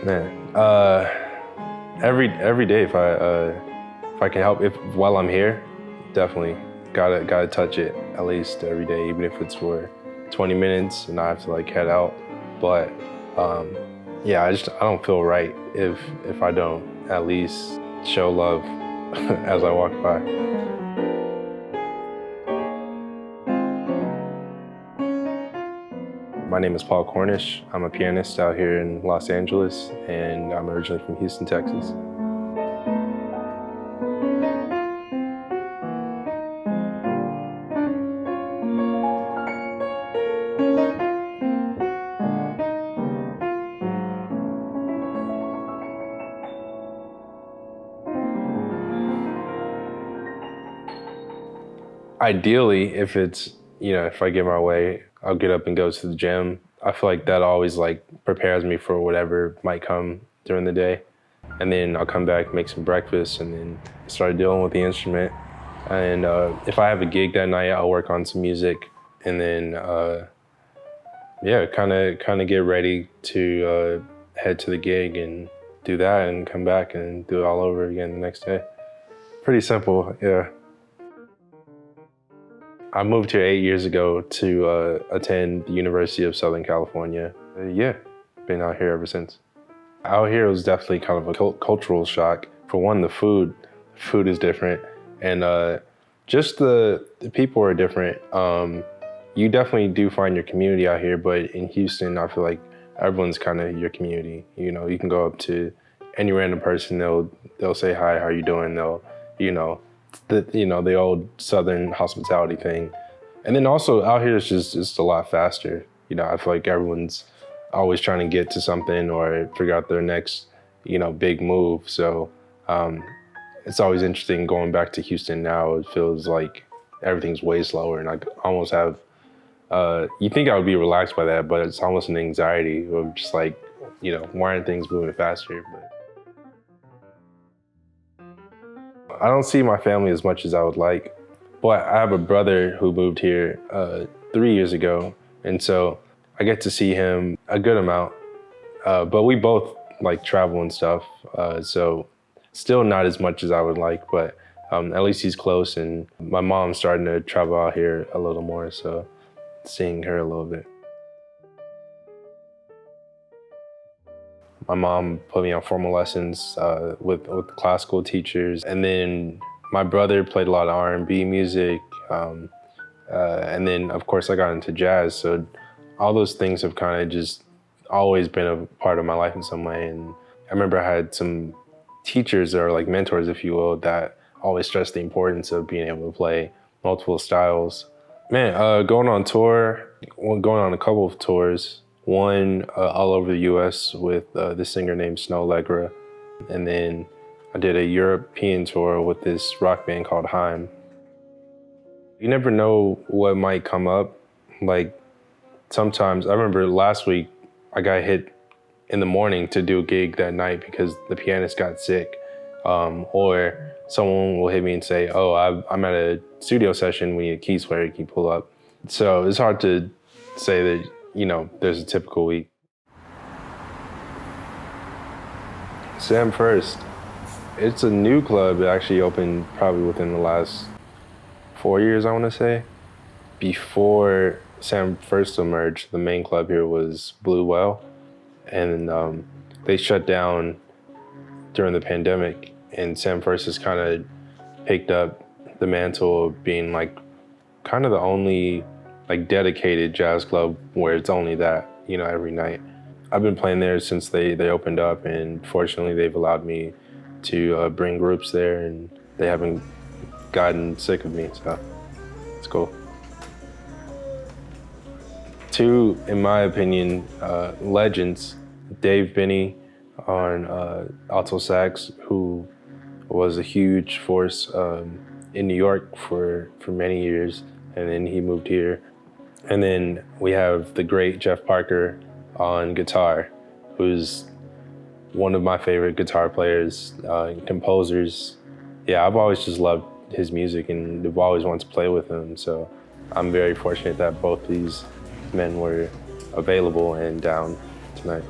Man, every day if I can help, if while I'm here, definitely gotta touch it at least every day, even if it's for 20 minutes and I have to like head out. But yeah, I don't feel right if I don't at least show love as I walk by. My name is Paul Cornish. I'm a pianist out here in Los Angeles, and I'm originally from Houston, Texas. Ideally, if it's, if I get my way, I'll get up and go to the gym. I feel like that always like prepares me for whatever might come during the day. And then I'll come back, make some breakfast, and then start dealing with the instrument. And if I have a gig that night, I'll work on some music, and then yeah, kind of get ready to head to the gig and do that, and come back and do it all over again the next day. Pretty simple, yeah. I moved here 8 years ago to attend the University of Southern California. Yeah, been out here ever since. Out here was definitely kind of a cultural shock. For one, the food is different, and just the people are different. You definitely do find your community out here, but in Houston, I feel like everyone's kind of your community. You can go up to any random person, they'll say hi, how you doing? They'll, the old Southern hospitality thing. And then also out here it's just a lot faster. I feel like everyone's always trying to get to something or figure out their next, big move. So it's always interesting going back to Houston now. It feels like everything's way slower, and I almost have, you think I would be relaxed by that, but it's almost an anxiety of just like, why aren't things moving faster? But I don't see my family as much as I would like, but I have a brother who moved here 3 years ago, and so I get to see him a good amount, but we both like travel and stuff, so still not as much as I would like, but at least he's close, and my mom's starting to travel out here a little more, so seeing her a little bit. My mom put me on formal lessons with classical teachers, and then my brother played a lot of R&B music, and then of course I got into jazz. So all those things have kind of just always been a part of my life in some way. And I remember I had some teachers or like mentors, if you will, that always stressed the importance of being able to play multiple styles. Man, going on tour, going on a couple of tours. One all over the U.S. with this singer named Snow Allegra. And then I did a European tour with this rock band called Haim. You never know what might come up. Like sometimes, I remember last week, I got hit in the morning to do a gig that night because the pianist got sick. Or someone will hit me and say, oh, I'm at a studio session, we need a keys player, can you pull up? So it's hard to say that, there's a typical week. Sam First, it's a new club. It actually opened probably within the last 4 years, I want to say. Before Sam First emerged, the main club here was Blue Well, and they shut down during the pandemic, and Sam First has kind of picked up the mantle of being like kind of the only like dedicated jazz club where it's only that, every night. I've been playing there since they opened up, and fortunately they've allowed me to bring groups there, and they haven't gotten sick of me, so it's cool. Two, in my opinion, legends, Dave Binney on alto sax, who was a huge force in New York for many years, and then he moved here. And then we have the great Jeff Parker on guitar, who's one of my favorite guitar players, composers. Yeah, I've always just loved his music and I've always wanted to play with him. So I'm very fortunate that both these men were available and down tonight.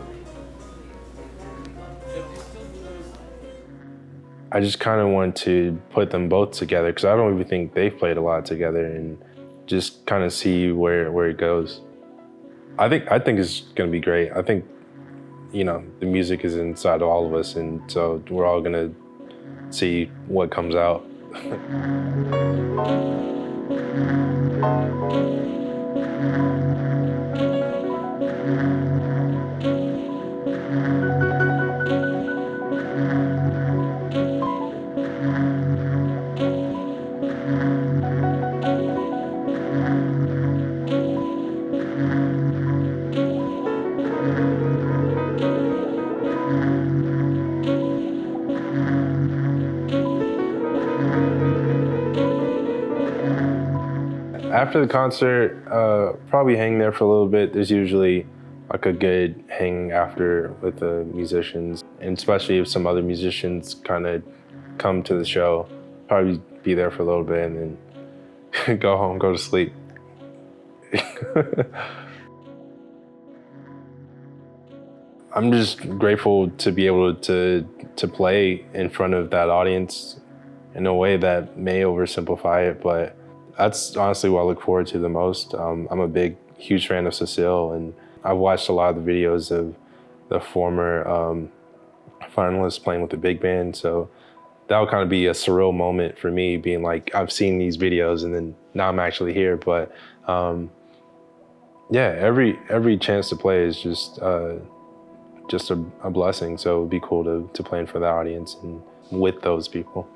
I just kind of want to put them both together because I don't even think they've played a lot together, and just kind of see where it goes. I think it's going to be great. I think, you know, the music is inside of all of us, and so we're all going to see what comes out. After the concert, probably hang there for a little bit. There's usually like a good hang after with the musicians, and especially if some other musicians kind of come to the show, probably be there for a little bit and then go home, go to sleep. I'm just grateful to be able to play in front of that audience in a way that may oversimplify it, but that's honestly what I look forward to the most. I'm a huge fan of Cecile, and I've watched a lot of the videos of the former finalists playing with the big band, so that'll kind of be a surreal moment for me, being like, I've seen these videos and then now I'm actually here. But yeah, every chance to play is just a blessing, so it'd be cool to play in front of the audience and with those people.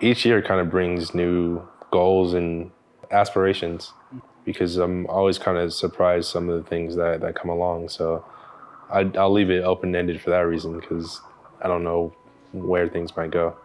Each year kind of brings new goals and aspirations, because I'm always kind of surprised some of the things that come along. So I'll leave it open-ended for that reason, because I don't know where things might go.